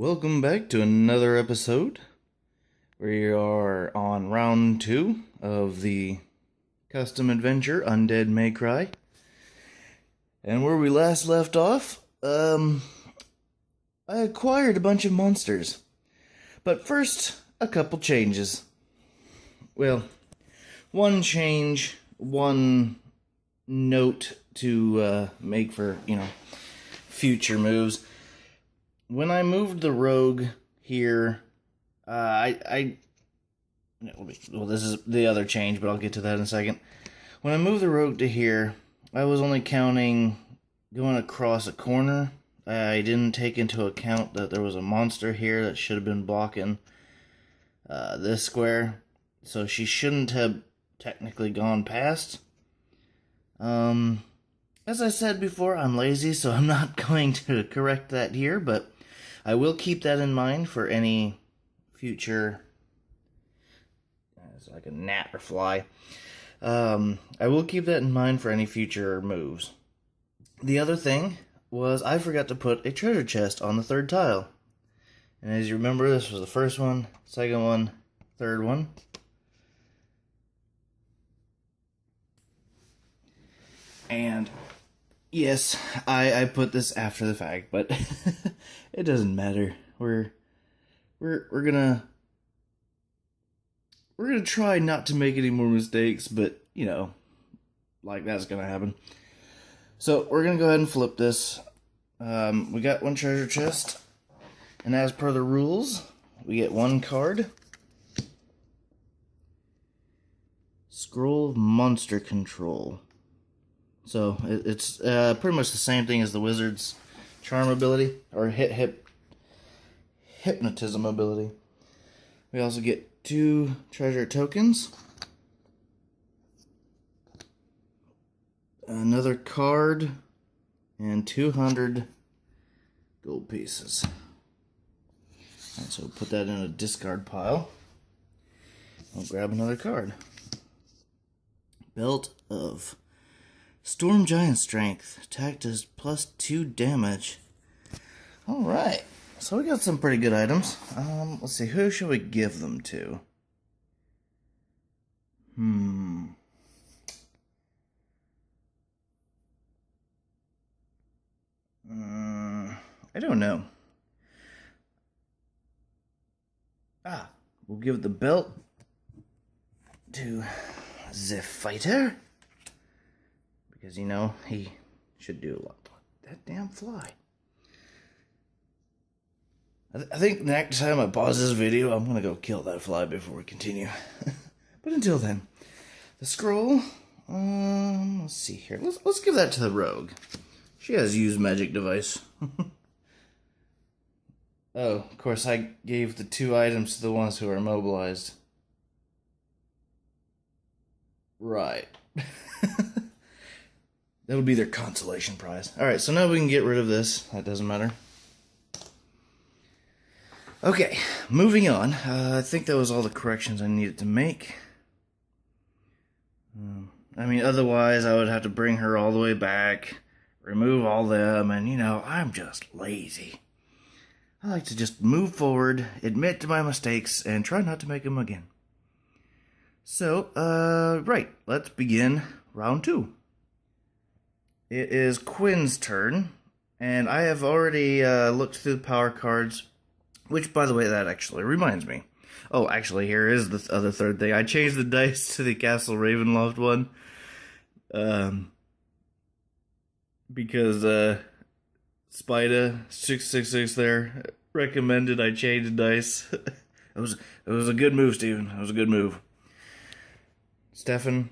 Welcome back to another episode. We are on round 2 of the custom adventure Undead May Cry. And where we last left off, I acquired a bunch of monsters. But first, a couple changes. Well, one change, one note to make for, future moves. When I moved the rogue here, well, this is the other change, but I'll get to that in a second. When I moved the rogue to here, I was only counting going across a corner. I didn't take into account that there was a monster here that should have been blocking this square, so she shouldn't have technically gone past. As I said before, I'm lazy, so I'm not going to correct that here, but I will keep that in mind for any future, it's like a gnat or fly. I will keep that in mind for any future moves. The other thing was I forgot to put a treasure chest on the third tile. And as you remember, this was the first one, second one, third one. And yes, I put this after the fact, but it doesn't matter. We're gonna try not to make any more mistakes, but like that's gonna happen. So we're gonna go ahead and flip this. We got one treasure chest, and as per the rules, we get one card. Scroll of Monster Control. So it's pretty much the same thing as the wizard's charm ability, or hypnotism ability. We also get 2 treasure tokens, another card, and 200 gold pieces. Alright, so we'll put that in a discard pile. I'll grab another card. Belt of Storm Giant Strength. Attack does +2 damage. Alright. So we got some pretty good items. Let's see. Who should we give them to? I don't know. We'll give the belt to the fighter. Because, he should do a lot. That damn fly. I think next time I pause this video, I'm going to go kill that fly before we continue. But until then, the scroll, let's see here. Let's give that to the rogue. She has used magic device. Oh, of course, I gave the 2 items to the ones who are immobilized. Right. That would be their consolation prize. Alright, so now we can get rid of this. That doesn't matter. Okay, moving on. I think that was all the corrections I needed to make. Otherwise I would have to bring her all the way back, remove all them, and I'm just lazy. I like to just move forward, admit to my mistakes, and try not to make them again. So, right, let's begin round 2. It is Quinn's turn, and I have already looked through the power cards, which, by the way, that actually reminds me. Oh, actually, here is the other third thing. I changed the dice to the Castle Ravenloft one, because Spida666 there recommended I change the dice. It was a good move, Steven. It was a good move. Steven,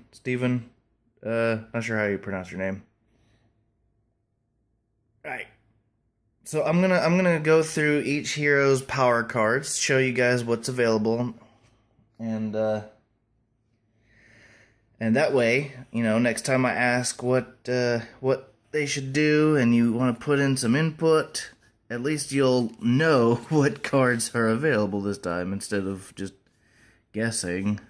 not sure how you pronounce your name. Right. So I'm gonna go through each hero's power cards, show you guys what's available, and that way, next time I ask what they should do, and you want to put in some input, at least you'll know what cards are available this time instead of just guessing.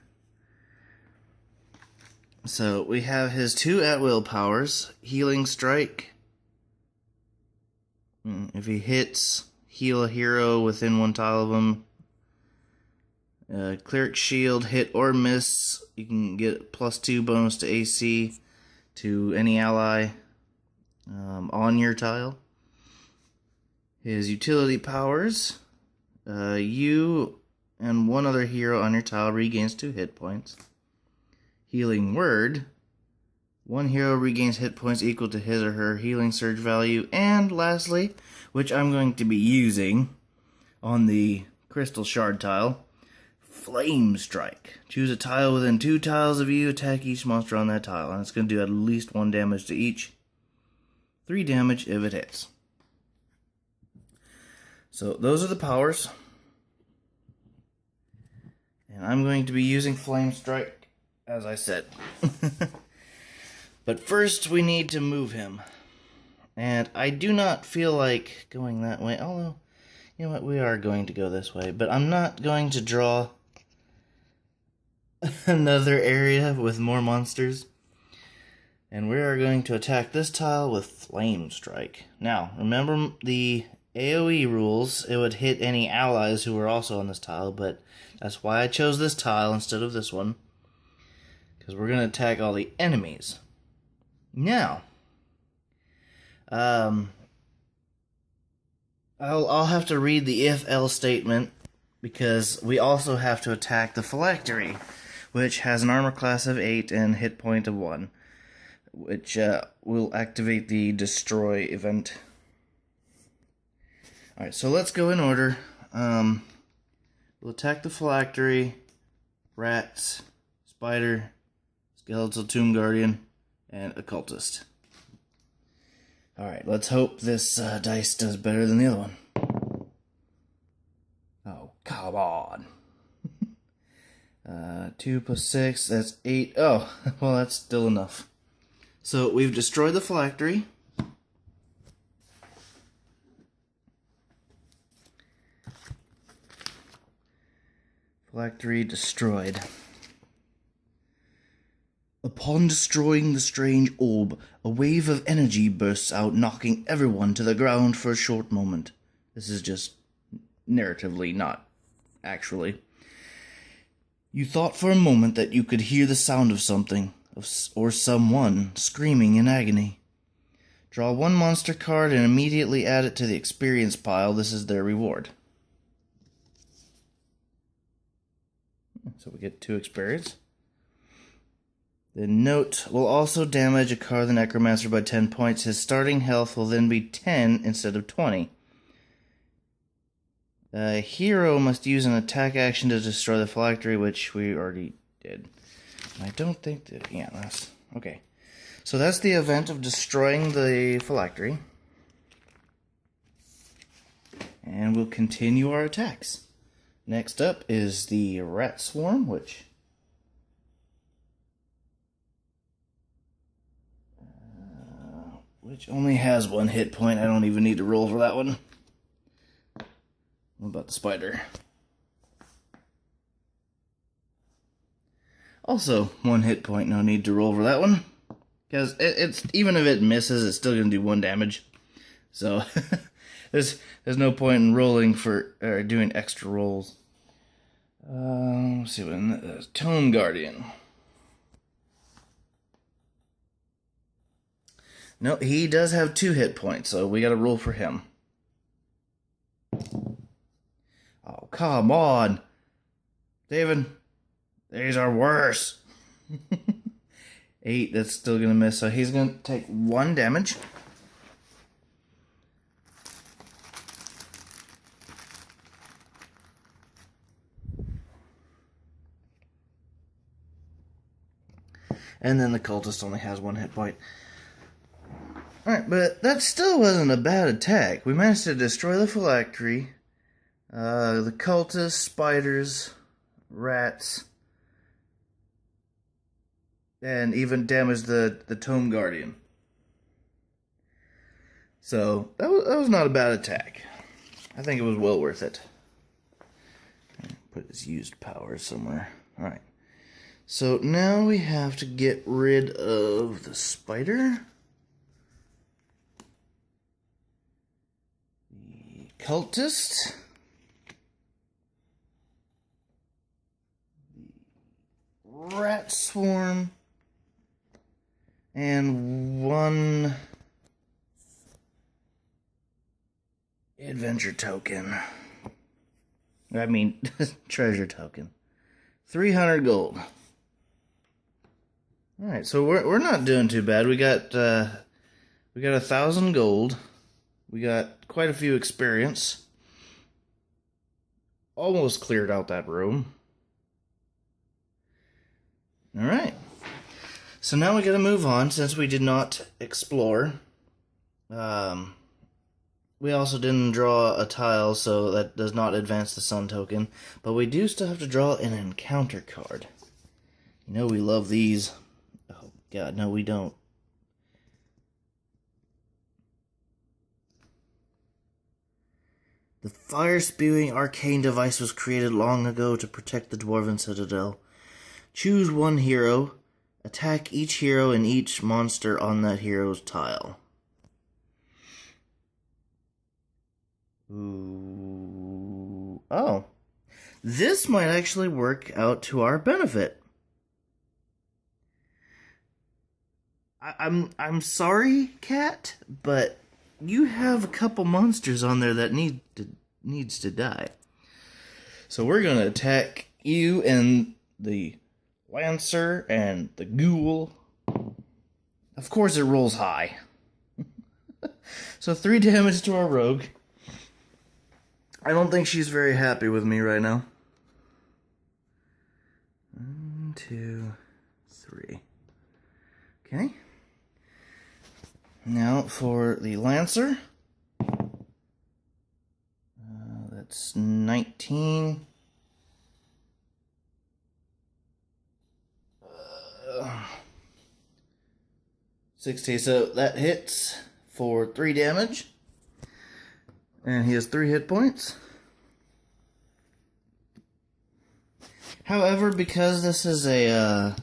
So we have his 2 at-will powers: Healing Strike. If he hits, heal a hero within one tile of them. Cleric Shield, hit or miss. You can get +2 bonus to AC to any ally on your tile. His utility powers. You and one other hero on your tile regains 2 hit points. Healing Word. One hero regains hit points equal to his or her healing surge value. And lastly, which I'm going to be using on the Crystal Shard tile, Flame Strike. Choose a tile within 2 tiles of you, attack each monster on that tile, and it's going to do at least 1 damage to each. 3 damage if it hits. So those are the powers. And I'm going to be using Flame Strike, as I said. But first we need to move him. And I do not feel like going that way, although, you know what, we are going to go this way. But I'm not going to draw another area with more monsters. And we are going to attack this tile with Flame Strike. Now, remember the AoE rules, it would hit any allies who were also on this tile, but that's why I chose this tile instead of this one. Because we're going to attack all the enemies. Now, I'll have to read the if-else statement, because we also have to attack the Phylactery, which has an armor class of 8 and hit point of 1, which will activate the Destroy event. Alright, so let's go in order. We'll attack the Phylactery, Rats, Spider, Skeletal Tomb Guardian, and Occultist. Alright, let's hope this dice does better than the other one. Oh, come on. 2 plus 6, that's 8. Oh, well, that's still enough. So, we've destroyed the Phylactery. Phylactery destroyed. Upon destroying the strange orb, a wave of energy bursts out, knocking everyone to the ground for a short moment. This is just narratively, not actually. You thought for a moment that you could hear the sound of something, or someone, screaming in agony. Draw 1 monster card and immediately add it to the experience pile. This is their reward. So we get 2 experience. The note will also damage a card of the Necrodancer by 10 points. His starting health will then be 10 instead of 20. A hero must use an attack action to destroy the Phylactery, which we already did. I don't think that... yeah, that's... okay. So that's the event of destroying the Phylactery. And we'll continue our attacks. Next up is the Rat Swarm, which only has 1 hit point. I don't even need to roll for that one. What about the Spider? Also 1 hit point. No need to roll for that one, because it's even if it misses, it's still going to do 1 damage. So there's no point in rolling for or doing extra rolls. Let's see what Tomb Guardian. No, he does have 2 hit points, so we got to roll for him. Oh, come on, David. These are worse. 8. That's still gonna miss, so he's gonna take 1 damage. And then the Cultist only has 1 hit point. Alright, but that still wasn't a bad attack. We managed to destroy the Phylactery, the Cultists, Spiders, Rats, and even damage the Tomb Guardian. So, that was not a bad attack. I think it was well worth it. Put his used power somewhere. Alright. So, now we have to get rid of the Spider, the cultist. Rat swarm. And one adventure token. I mean, treasure token. 300 gold. Alright, so we're not doing too bad. We got 1,000 gold. We got quite a few experience. Almost cleared out that room. Alright. So now we gotta move on, since we did not explore. We also didn't draw a tile, so that does not advance the sun token. But we do still have to draw an encounter card. You know we love these. Oh god, no we don't. The fire-spewing arcane device was created long ago to protect the Dwarven Citadel. Choose one hero. Attack each hero and each monster on that hero's tile. Ooh. Oh. This might actually work out to our benefit. I'm sorry, Cat, but you have a couple monsters on there that needs to die. So we're gonna attack you and the Lancer and the Ghoul. Of course it rolls high. So 3 damage to our rogue. I don't think she's very happy with me right now. 1, 2, 3. Okay. Now for the Lancer. That's 19. 60, so that hits for 3 damage. And he has 3 hit points. However, because this is a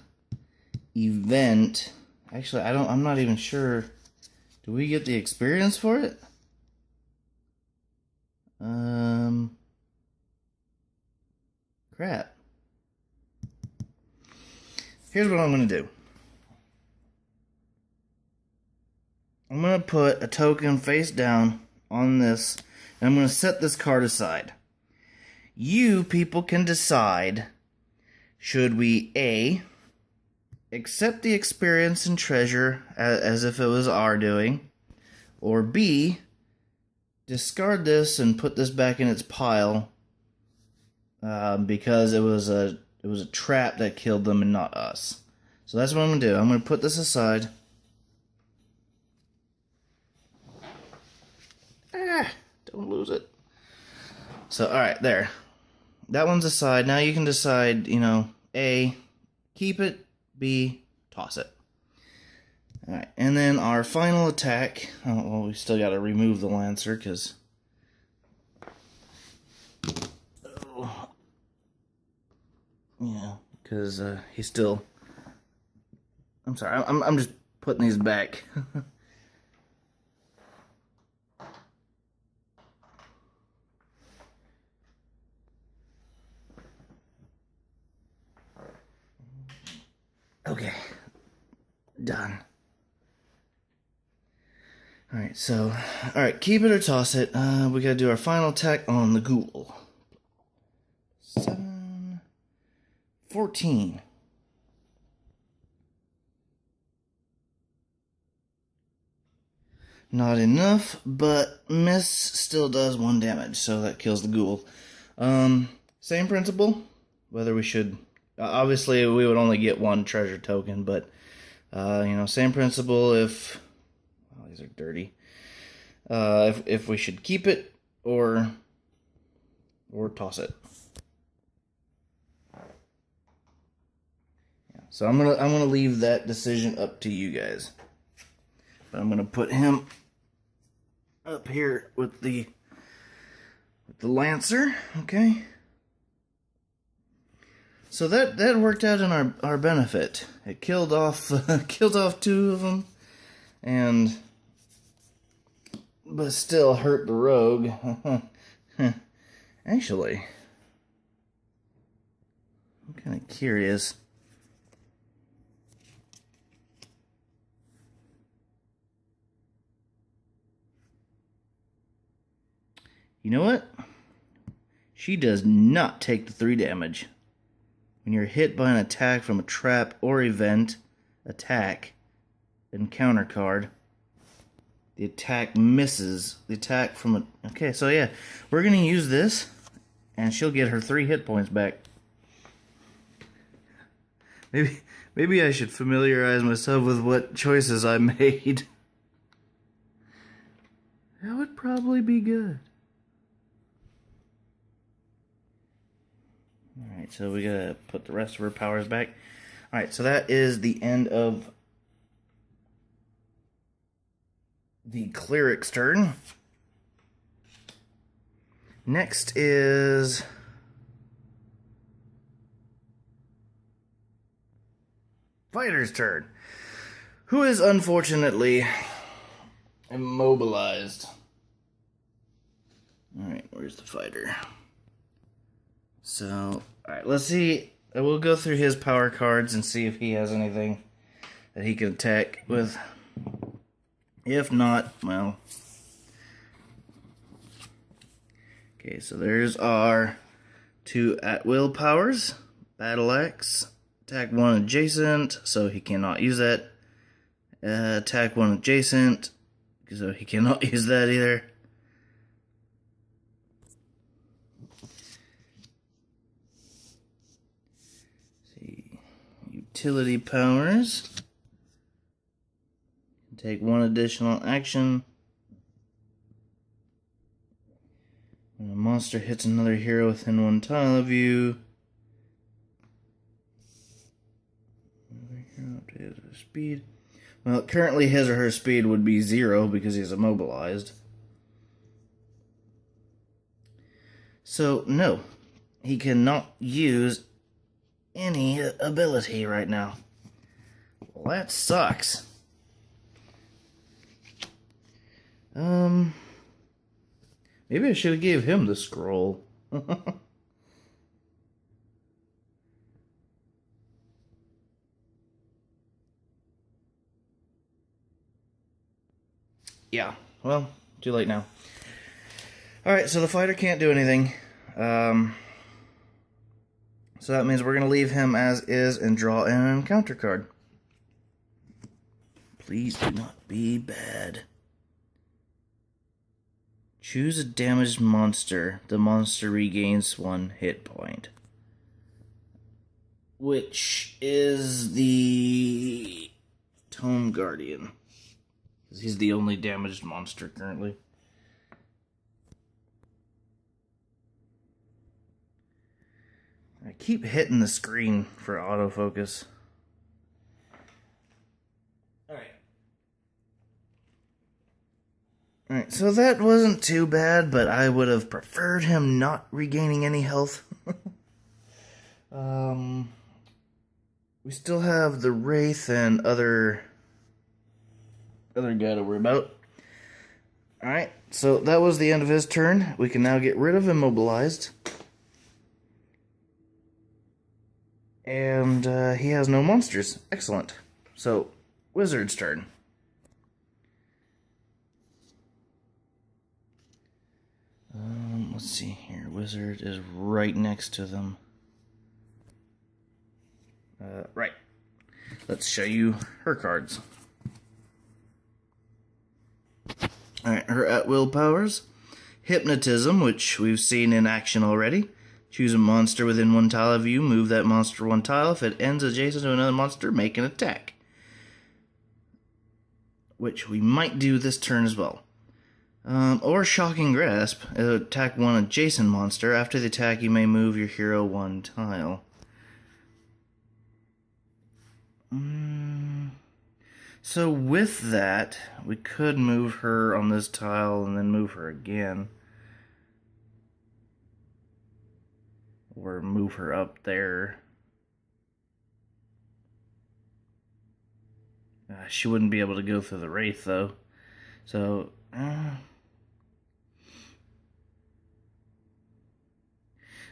event, actually I'm not even sure. Do we get the experience for it? Crap. Here's what I'm going to do. I'm going to put a token face down on this, and I'm going to set this card aside. You people can decide, should we A, accept the experience and treasure as if it was our doing, or B, discard this and put this back in its pile because it was a trap that killed them and not us. So that's what I'm going to do. I'm going to put this aside. Don't lose it. So, alright, there. That one's aside. Now you can decide, A, keep it, B, toss it. Alright, and then our final attack. Oh, well, we still got to remove the Lancer, because... Oh. Yeah, because he's still... I'm sorry, I'm just putting these back. Okay, done. Alright, so, alright, keep it or toss it. We gotta do our final attack on the Ghoul. 7, 14. Not enough, but miss still does 1 damage, so that kills the Ghoul. Same principle, whether we should... obviously, we would only get 1 treasure token, but, same principle if... Oh, these are dirty. If we should keep it or toss it. Yeah, so I'm gonna leave that decision up to you guys. But I'm gonna put him up here with the Lancer, okay? So that worked out in our benefit. It killed off 2 of them, and but still hurt the rogue. Actually, I'm kind of curious. You know what? She does not take the 3 damage. When you're hit by an attack from a trap or event, attack, then counter card, the attack misses. The attack from a... Okay, so yeah, we're going to use this, and she'll get her 3 hit points back. Maybe I should familiarize myself with what choices I made. That would probably be good. Alright, so we gotta put the rest of her powers back. Alright, so that is the end of the cleric's turn. Next is fighter's turn, who is unfortunately immobilized. Alright, where's the fighter? So, alright, let's see. We'll go through his power cards and see if he has anything that he can attack with. If not, well. Okay, so there's our 2 at-will powers. Battle Axe. Attack 1 adjacent, so he cannot use that. Attack 1 adjacent, so he cannot use that either. Utility powers. Take 1 additional action. When a monster hits another hero within 1 tile of you, another hero updates their speed. Well, currently his or her speed would be 0 because he's immobilized. So, no. He cannot use any ability right now. Well, that sucks. Maybe I should have gave him the scroll. Yeah, well, too late now. Alright, so the fighter can't do anything. So that means we're going to leave him as is and draw in an encounter card. Please do not be bad. Choose a damaged monster. The monster regains 1 hit point. Which is the Tome Guardian. He's the only damaged monster currently. I keep hitting the screen for autofocus. Alright, so that wasn't too bad, but I would have preferred him not regaining any health. We still have the Wraith and other guy to worry about. Alright, so that was the end of his turn. We can now get rid of Immobilized. And he has no monsters. Excellent. So, Wizard's turn. Let's see here. Wizard is right next to them. Right. Let's show you her cards. Alright, her at-will powers. Hypnotism, which we've seen in action already. Choose a monster within 1 tile of you. Move that monster 1 tile. If it ends adjacent to another monster, make an attack. Which we might do this turn as well. Or Shocking Grasp. Attack 1 adjacent monster. After the attack, you may move your hero 1 tile. So with that, we could move her on this tile and then move her again. Or move her up there. She wouldn't be able to go through the Wraith, though. So,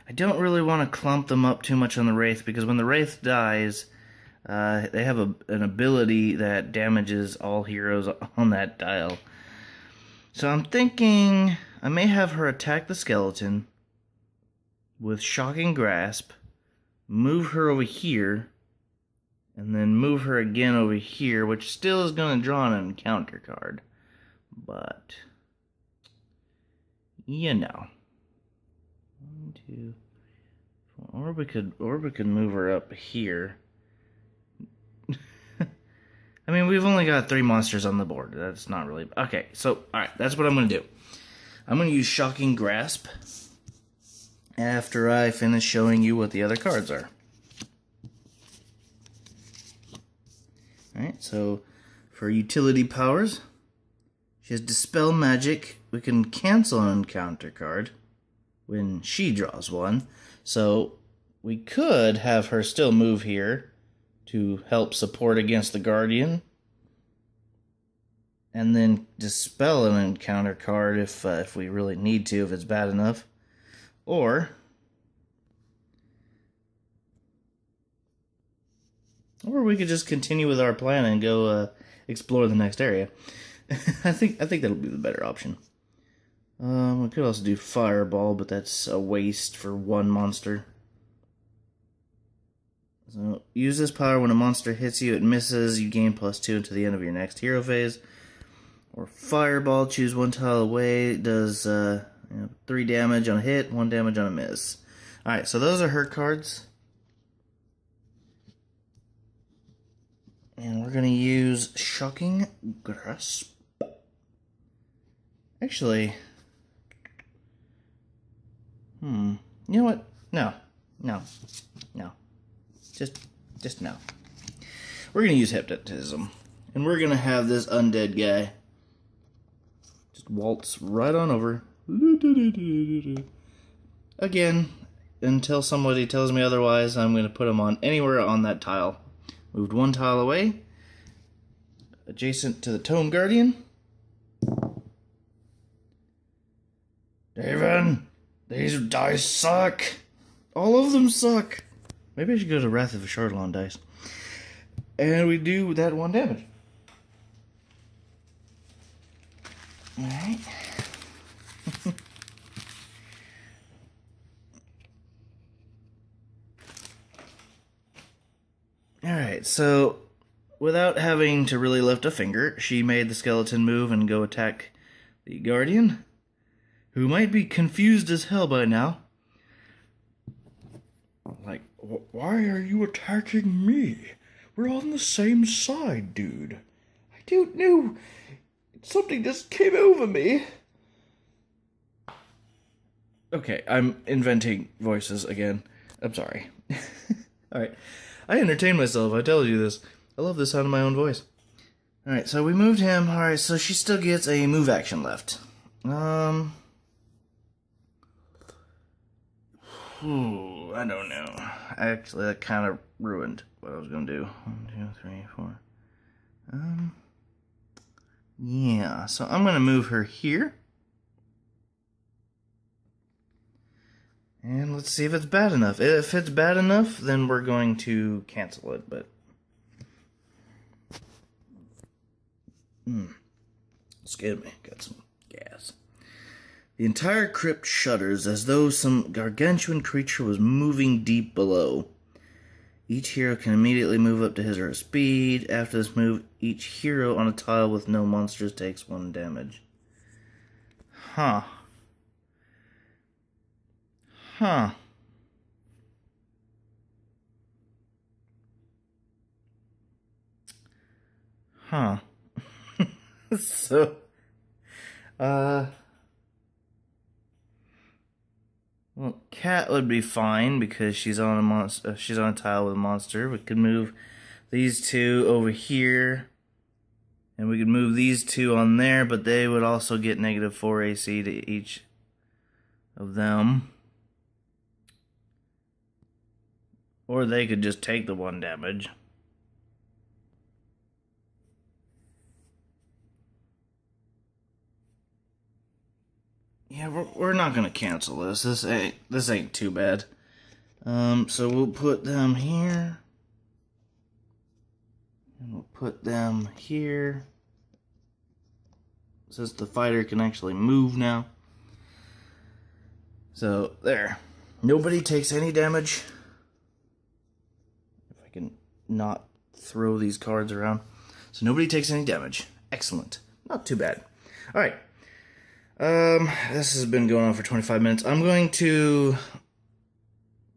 I don't really want to clump them up too much on the Wraith, because when the Wraith dies, they have an ability that damages all heroes on that tile. So I'm thinking I may have her attack the skeleton with Shocking Grasp, move her over here, and then move her again over here, which still is going to draw an encounter card. But, you know. 1, 2, 4. Or we could move her up here. I mean, we've only got 3 monsters on the board. That's not really... Okay, so, alright, that's what I'm going to do. I'm going to use Shocking Grasp after I finish showing you what the other cards are. Alright, so for utility powers, she has Dispel Magic. We can cancel an encounter card when she draws one. So we could have her still move here to help support against the Guardian, and then dispel an encounter card if we really need to, if it's bad enough. Or we could just continue with our plan and go explore the next area. I think that'll be the better option. We could also do Fireball, but that's a waste for 1 monster. So, use this power when a monster hits you, it misses, you gain +2 until the end of your next hero phase. Or Fireball, choose 1 tile away, it does 3 damage on a hit, 1 damage on a miss. Alright, so those are her cards. And we're going to use Shocking Grasp. Actually, you know what? No. Just no. We're going to use Hypnotism. And we're going to have this undead guy just waltz right on over. Again, until somebody tells me otherwise, I'm going to put him on anywhere on that tile. Moved 1 tile away, adjacent to the Tome Guardian. David, these dice suck. All of them suck. Maybe I should go to Wrath of a Shardlon dice. And we do that 1 damage. Alright. Alright, so without having to really lift a finger, she made the skeleton move and go attack the Guardian, who might be confused as hell by now. Like, why are you attacking me? We're on the same side, dude. I don't know. Something just came over me. Okay, I'm inventing voices again. I'm sorry. Alright. I entertain myself, I tell you this. I love the sound of my own voice. Alright, so we moved him. Alright, so she still gets a move action left. I don't know. Actually, that kind of ruined what I was going to do. 1, 2, 3, 4. Yeah, so I'm going to move her here. And let's see if it's bad enough. If it's bad enough, then we're going to cancel it, but... Excuse me, got some gas. The entire crypt shudders as though some gargantuan creature was moving deep below. Each hero can immediately move up to his or her speed. After this move, each hero on a tile with no monsters takes 1 damage. Huh. So, well, Cat would be fine because she's on a monster. She's on a tile with a monster. We could move these 2 over here, and we could move these 2 on there, but they would also get -4 AC to each of them. Or they could just take the 1 damage. Yeah, we're not gonna cancel this. This ain't too bad. So we'll put them here. And we'll put them here. Since the fighter can actually move now. So, there. Nobody takes any damage. If I can not throw these cards around. So nobody takes any damage. Excellent. Not too bad. Alright. This has been going on for 25 minutes. I'm going to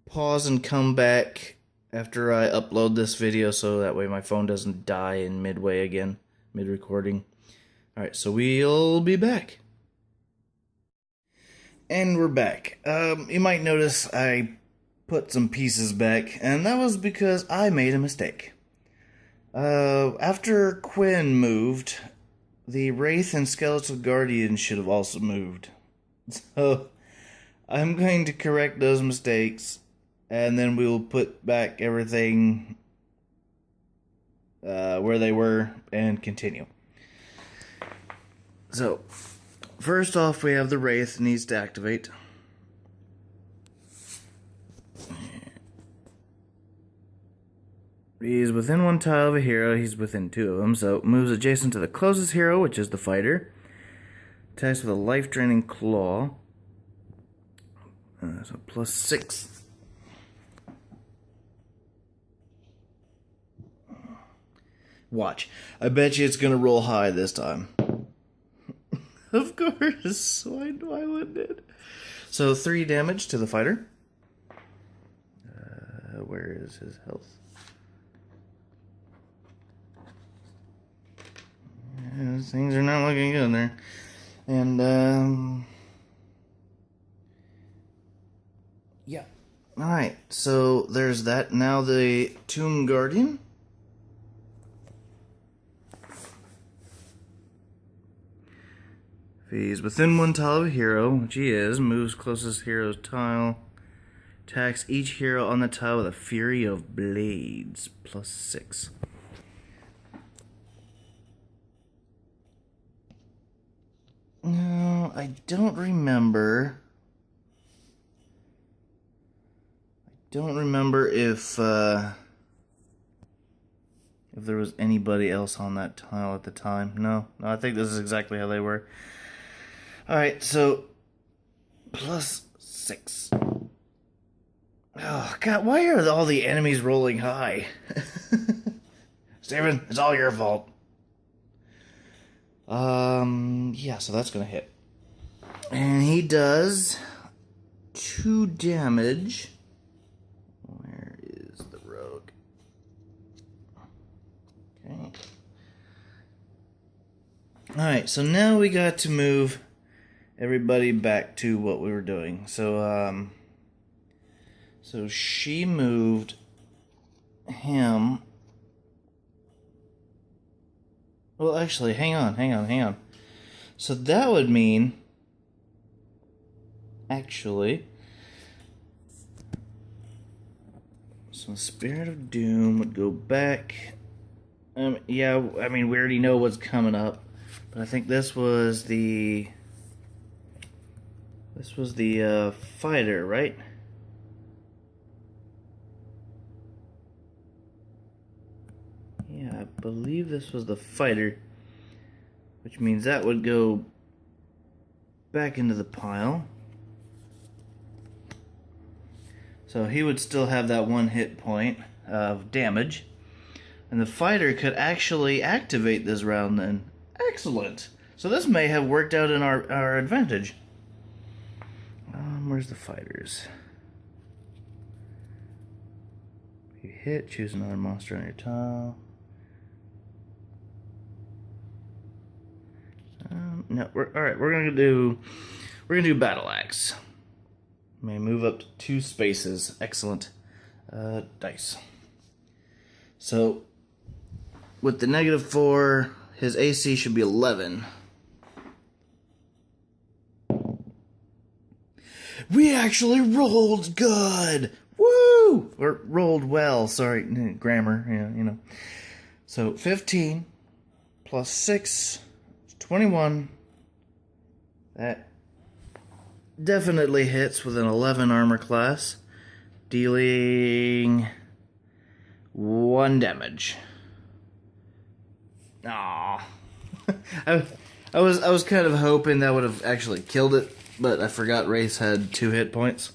pause and come back after I upload this video so that way my phone doesn't die in midway again, mid-recording. Alright, so we'll be back. And we're back. You might notice I put some pieces back, and that was because I made a mistake. After Quinn moved, the Wraith and Skeletal Guardian should have also moved. So, I'm going to correct those mistakes, and then we will put back everything where they were and continue. So, first off, we have the Wraith needs to activate. He's within one tile of a hero, he's within two of them, so moves adjacent to the closest hero, which is the fighter. Attacks with a life-draining claw. So +6. Watch. I bet you it's going to roll high this time. Of course. Why wouldn't it? So 3 damage to the fighter. Where is his health? Yeah, things are not looking good there. And, yeah. Alright, so there's that. Now the Tomb Guardian. If he's within one tile of a hero, which he is, moves closest hero's tile, attacks each hero on the tile with a Fury of Blades, +6. No, I don't remember. If there was anybody else on that tile at the time. No, I think this is exactly how they were. Alright, so +6. Oh, God, why are all the enemies rolling high? Steven, it's all your fault. Yeah, so that's gonna hit. And he does 2 damage. Where is the rogue? Okay. Alright, so now we got to move everybody back to what we were doing. So, so she moved him. Well, actually, hang on. So that would mean, actually, so Spirit of Doom would go back. Yeah, I mean, we already know what's coming up, but I think this was the fighter, right? Yeah, I believe this was the fighter, which means that would go back into the pile. So he would still have that 1 hit point of damage. And the fighter could actually activate this round then. Excellent! So this may have worked out in our advantage. Where's the fighters? If you hit, choose another monster on your tile. No, alright, we're gonna do Battle Axe. May move up to 2 spaces. Excellent. Dice. So with the -4, his AC should be 11. We actually rolled good! Woo! Or rolled well, sorry, grammar, yeah, you know. So 15 plus 6 is 21. That definitely hits with an 11 armor class, dealing 1 damage. Aww. I was kind of hoping that would have actually killed it, but I forgot Wraith had 2 hit points.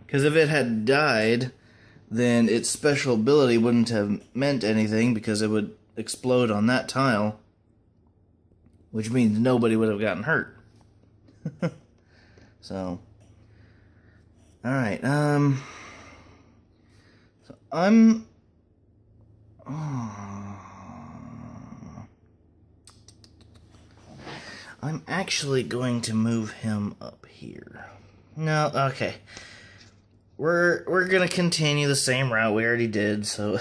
Because if it had died, then its special ability wouldn't have meant anything because it would explode on that tile, which means nobody would have gotten hurt. So, alright, so I'm actually going to move him up here. No, okay. We're gonna continue the same route we already did, so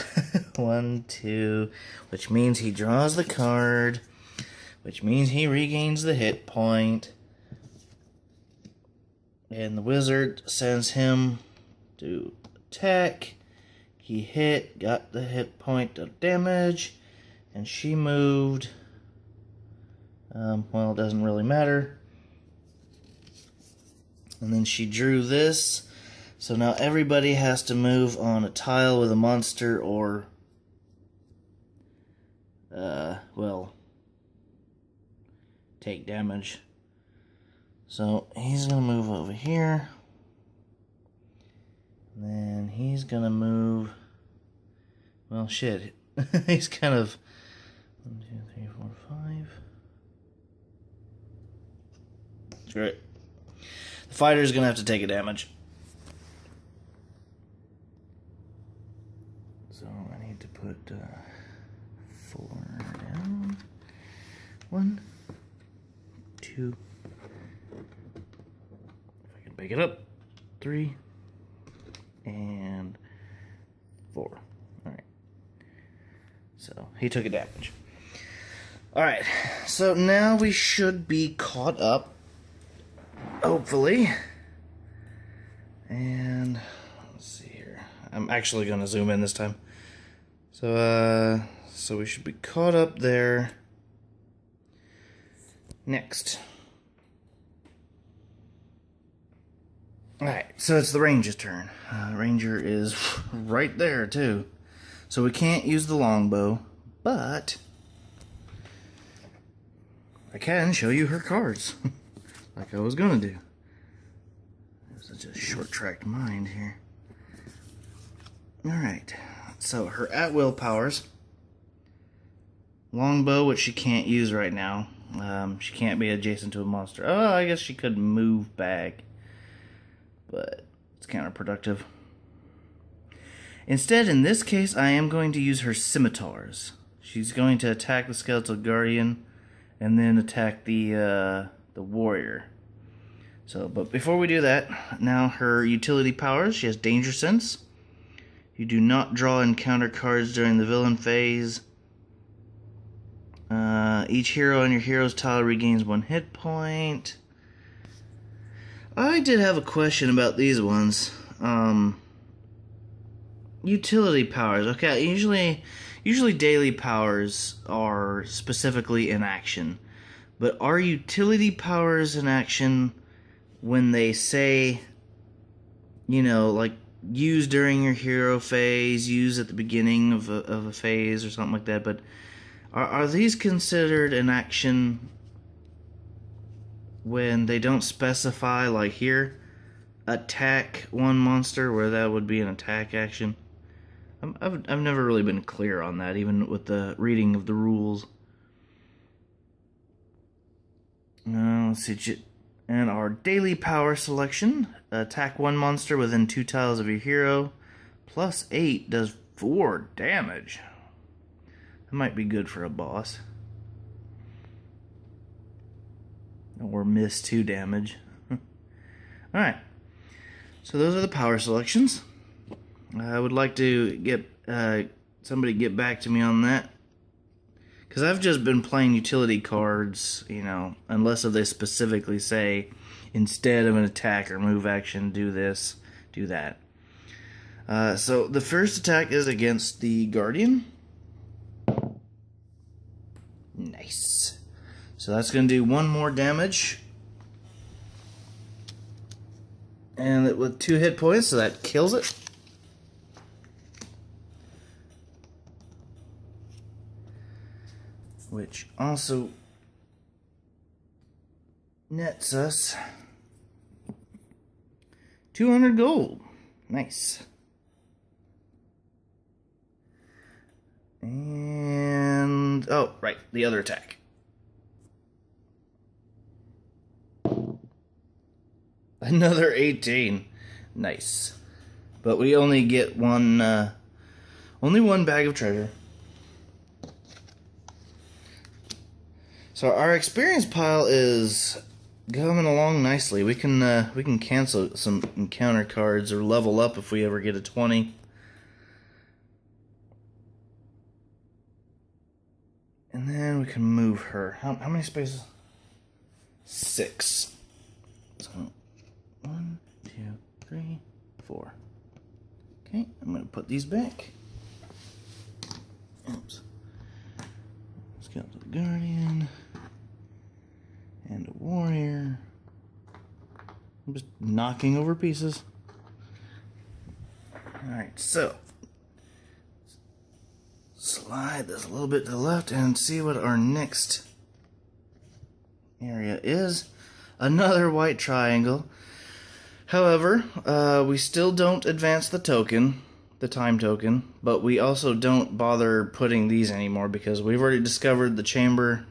1, 2, which means he draws the card, which means he regains the hit point, and the wizard sends him to attack. He hit, got the hit point of damage, and she moved. Well, it doesn't really matter. And then she drew this. So now everybody has to move on a tile with a monster or, well, take damage. So he's going to move over here. And then he's going to move, well, shit. He's kind of, 1, 2, 3, 4, 5. That's great. The fighter's going to have to take a damage. So I need to put 4 down. 1, 2. If I can pick it up. 3 and 4. Alright. So he took a damage. Alright. So now we should be caught up. Hopefully. And let's see here. I'm actually going to zoom in this time. So we should be caught up there. Next. Alright, so it's the ranger's turn. Ranger is right there, too. So we can't use the longbow, but I can show you her cards. Like I was gonna do. It was such a short-tracked mind here. Alright, so her at-will powers. Longbow, which she can't use right now. She can't be adjacent to a monster. Oh, I guess she could move back, but it's counterproductive. Instead, in this case, I am going to use her scimitars. She's going to attack the skeletal guardian and then attack the warrior. So, but before we do that, now her utility powers. She has Danger Sense. You do not draw encounter cards during the villain phase. Each hero on your hero's tile regains 1 hit point. I did have a question about these ones. Utility powers. Okay, usually daily powers are specifically in action. But are utility powers in action when they say, you know, like, use during your hero phase, use at the beginning of a phase or something like that, but are these considered an action when they don't specify, like here, attack one monster, where that would be an attack action? I've never really been clear on that, even with the reading of the rules. Let's see. And our daily power selection. Attack one monster within 2 tiles of your hero. Plus 8 does 4 damage. That might be good for a boss. Or miss 2 damage. Alright. So those are the power selections. I would like to get somebody get back to me on that. Because I've just been playing utility cards, you know, unless if they specifically say, instead of an attack or move action, do this, do that. So the first attack is against the Guardian. Nice. So that's going to do 1 more damage. And it with 2 hit points, so that kills it. Which also nets us 200 gold. Nice. And, oh, right, the other attack. Another 18. Nice. But we only get only one bag of treasure. So our experience pile is coming along nicely. We can cancel some encounter cards or level up if we ever get a 20. And then we can move her. How many spaces? 6. So 1, 2, 3, 4. Okay, I'm gonna put these back. Oops. Skeletal Guardian. And a warrior. I'm just knocking over pieces. Alright, so slide this a little bit to the left and see what our next area is. Another white triangle. However, we still don't advance the token, the time token, but we also don't bother putting these anymore because we've already discovered the chamber.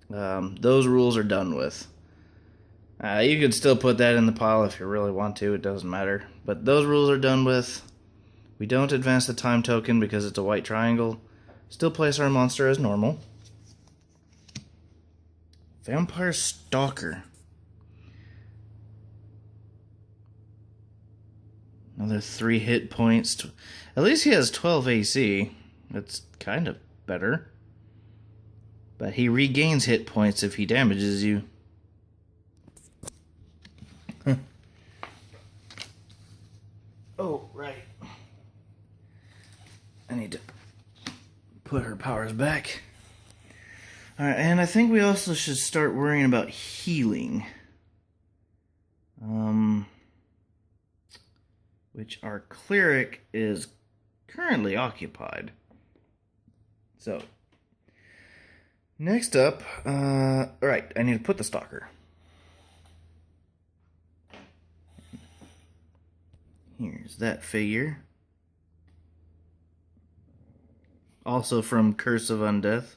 Those rules are done with. You could still put that in the pile if you really want to, it doesn't matter. But those rules are done with. We don't advance the time token because it's a white triangle. Still place our monster as normal. Vampire Stalker. Another 3 hit points. At least he has 12 AC. That's kind of better. But he regains hit points if he damages you. Oh, right. I need to put her powers back. Alright, and I think we also should start worrying about healing. Which our cleric is currently occupied. So, next up, right, I need to put the stalker. Here's that figure. Also from Curse of Undeath.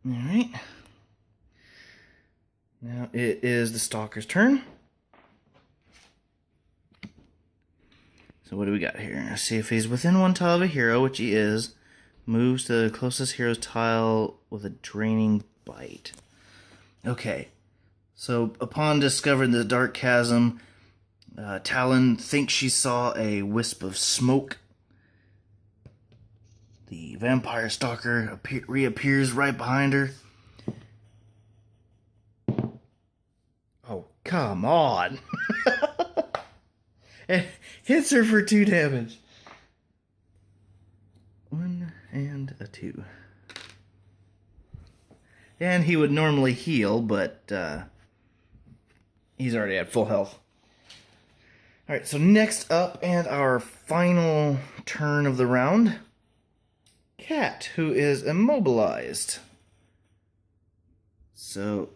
Alright. Now it is the stalker's turn. So what do we got here? Let's see if he's within 1 tile of a hero, which he is. Moves to the closest hero's tile with a draining bite. Okay. So upon discovering the dark chasm, Talon thinks she saw a wisp of smoke. The vampire stalker reappears right behind her. Oh, come on. And hits her for 2 damage. 1 and a 2. And he would normally heal, but he's already at full health. Alright, so next up, and our final turn of the round, Cat, who is immobilized. So,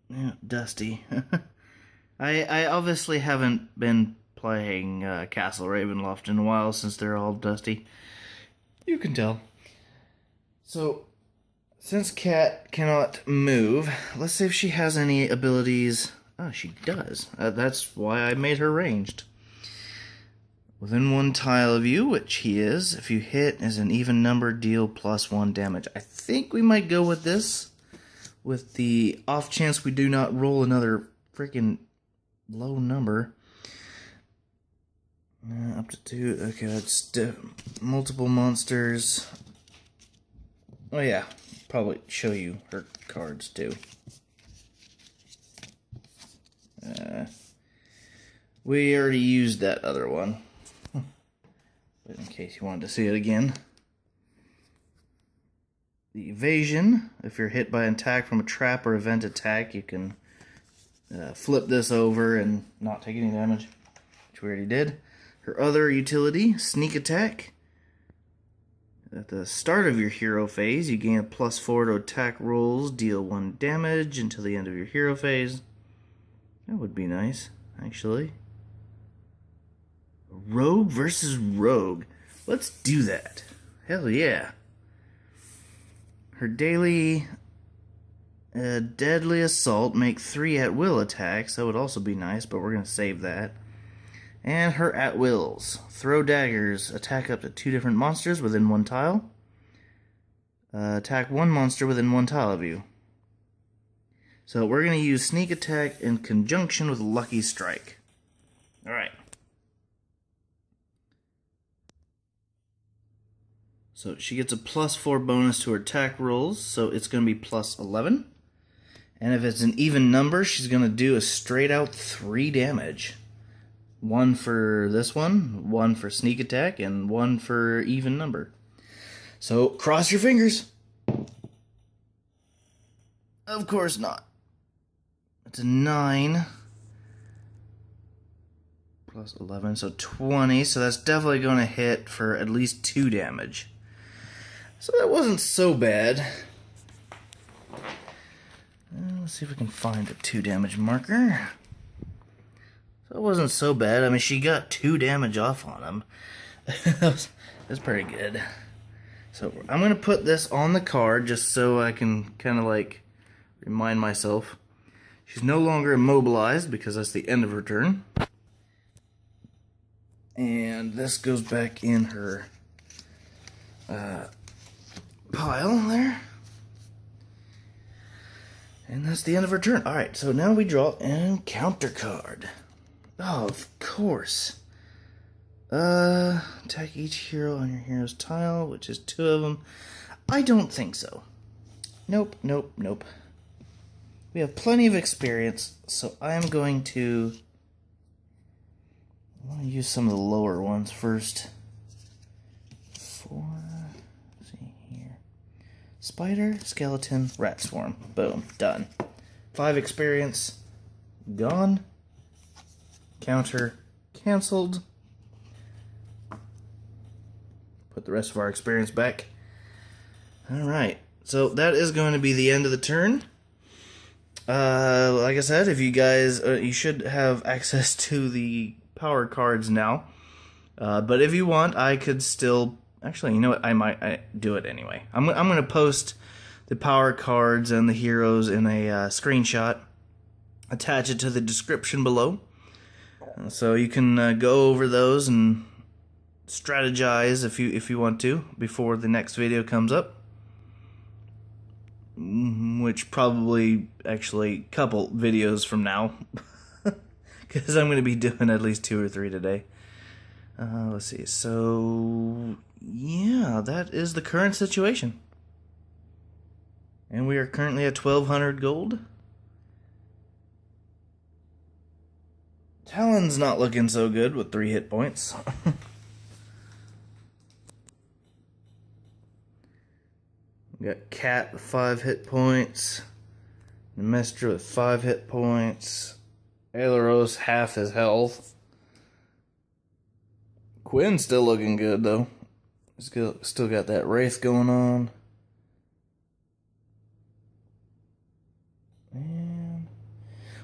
yeah, Dusty. I obviously haven't been playing Castle Ravenloft in a while since they're all dusty. You can tell. So, since Cat cannot move, let's see if she has any abilities. Oh, she does. That's why I made her ranged. Within 1 tile of you, which he is, if you hit as an even number, deal +1 damage. I think we might go with this, with the off chance we do not roll another freaking low number. Up to 2. Okay, that's multiple monsters. Oh yeah, probably show you her cards too. We already used that other one. But in case you wanted to see it again. the evasion. If you're hit by an attack from a trap or event attack, you can flip this over and not take any damage, which we already did. Her other utility, sneak attack. At the start of your hero phase, you gain a +4 to attack rolls, deal 1 damage until the end of your hero phase. That would be nice, actually. Rogue versus rogue. Let's do that. Hell yeah. Her daily deadly assault, make 3 at-will attacks. That would also be nice, but we're going to save that. And her at-wills. Throw daggers. Attack up to 2 different monsters within 1 tile. Attack 1 monster within 1 tile of you. So we're going to use sneak attack in conjunction with lucky strike. Alright. So she gets a +4 bonus to her attack rolls, so it's going to be +11. And if it's an even number, she's going to do a straight out 3 damage. 1 for this one, 1 for sneak attack, and 1 for even number. So, cross your fingers. Of course not. It's a 9. +11, so 20. So that's definitely going to hit for at least 2 damage. So that wasn't so bad. Let's see if we can find a 2 damage marker. So it wasn't so bad. I mean, she got 2 damage off on him. That's pretty good. So I'm going to put this on the card just so I can kind of like remind myself. She's no longer immobilized because that's the end of her turn. And this goes back in her pile there. And that's the end of her turn. Alright, so now we draw an encounter card. Oh, of course. Attack each hero on your hero's tile, which is 2 of them. I don't think so. Nope, nope, nope. We have plenty of experience, so I am going to... I want to use some of the lower ones first. 4... Let's see here. Spider, skeleton, rat swarm. Boom, done. 5 experience, gone. Counter canceled. Put the rest of our experience back. Alright, so that is going to be the end of the turn. Like I said, if you guys, you should have access to the power cards now. But if you want, I could still, actually, you know what, I might do it anyway. I'm going to post the power cards and the heroes in a screenshot. Attach it to the description below. So you can go over those and strategize if you want to before the next video comes up, which probably actually a couple videos from now, because I'm going to be doing at least 2 or 3 today. Let's see. So yeah, that is the current situation, and we are currently at 1,200 gold. Talon's not looking so good with 3 hit points. We got Cat with 5 hit points. Nemestra with 5 hit points. Aileros half his health. Quinn's still looking good though. Still got that Wraith going on.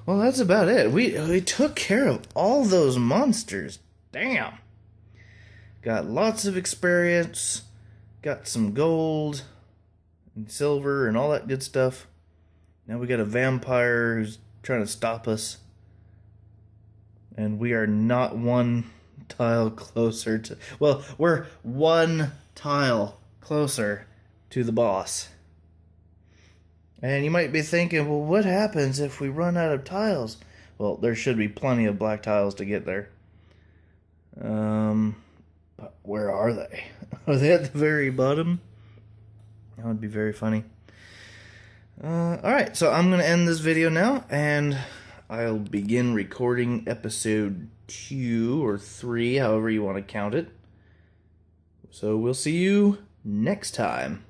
Well, that's about it. We took care of all those monsters. Damn. Got lots of experience. Got some gold and silver and all that good stuff. Now we got a vampire who's trying to stop us. And we are not 1 tile closer to... Well, we're 1 tile closer to the boss. And you might be thinking, well, what happens if we run out of tiles? Well, there should be plenty of black tiles to get there. But where are they? Are they at the very bottom? That would be very funny. Alright, so I'm going to end this video now, and I'll begin recording episode 2 or 3, however you want to count it. So we'll see you next time.